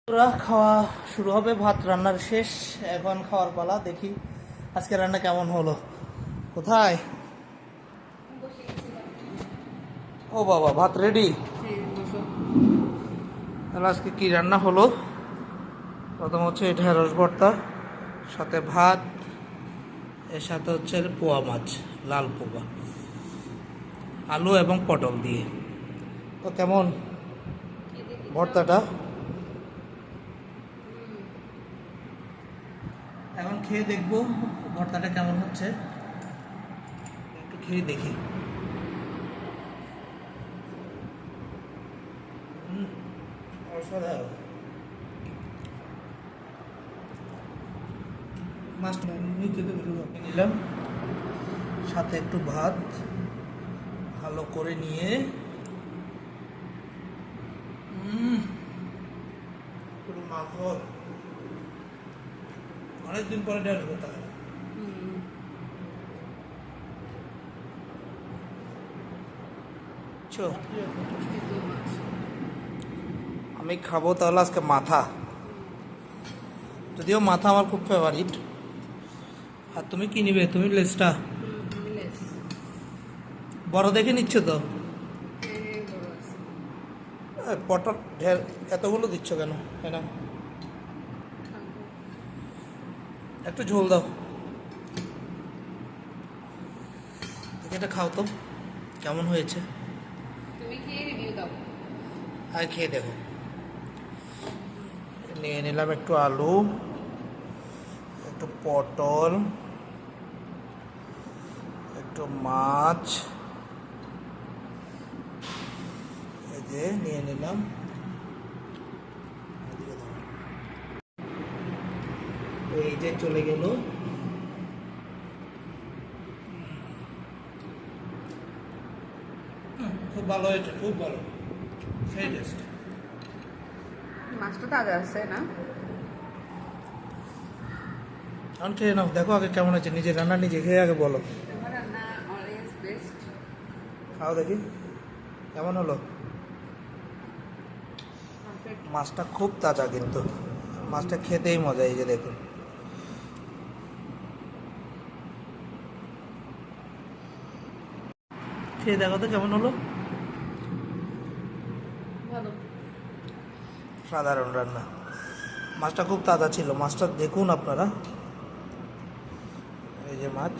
পুরা খাওয়া শুরু হবে, ভাত রান্নার শেষ, এখন খাওয়ার পালা। দেখি আজকে রান্না কেমন হলো। কোথায়? ও বাবা, ভাত রেডি। তাহলে আজকে কি রান্না হলো? প্রথম হচ্ছে ঢেঁড়স ভর্তা, সাথে ভাত, এর সাথে হচ্ছে পোয়া মাছ, লাল পোয়া, আলু এবং পটল দিয়ে। তো কেমন ভর্তাটা? এখন খেয়ে দেখবো ভর্তাটা কেমন হচ্ছে, একটু খেয়ে দেখি। অসাধারণ। মাছটা নিচে নিলাম, সাথে একটু ভাত ভালো করে নিয়ে পুরো মাংস। অনেকদিন পরে ঢেঁড়স ভর্তা খেলাম। আমি খাবো তাহলে আজকে মাথা, যদিও মাথা আমার খুব ফেভারিট। আর তুমি কি নিবে? তুমি লেজটা বড় দেখে নিচ্ছ তো? পটল ঢের এতগুলো দিচ্ছ কেন? না, একটু ঝোল দাও। এটা খাও তো, কেমন হয়েছে তুমি খেয়ে রিভিউ দাও। আর খেয়ে দেখো। নিয়ে নিলাম একটু আলু, একটু পটল, একটু মাছ, এই যে নিয়ে নিলাম। এই যে চলে গেল। খুব ভালো হয়েছে, খুব ভালো, সেই টেস্ট। মাছটা তাজা আছে না? এখন খেয়ে নাও, দেখো আগে কেমন হয়েছে। নিজে রান্না নিজে খেয়ে আগে বলো। আমার রান্না অলওয়েজ বেস্ট। খাও দেখি কেমন হলো। পারফেক্ট। মাছটা খুব তাজা, কিন্তু মাছটা খেতেই মজা। এই যে দেখুন, খেয়ে দেখো তো কেমন হলো। ভালো। সাধারণ রান্না। মাছটা খুব তাজা ছিল। মাছটা দেখুন আপনারা, এই যে মাছ,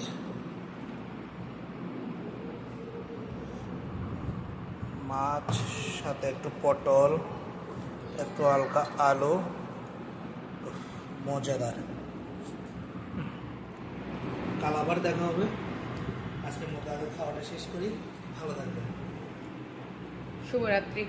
মাছ সাথে একটু পটল, একটু হালকা আলু, মজাদার। কাল আবার দেখা হবে। আজকের মতো আগে খাওয়াটা শেষ করি। ভালো থাকবেন। শুভরাত্রি।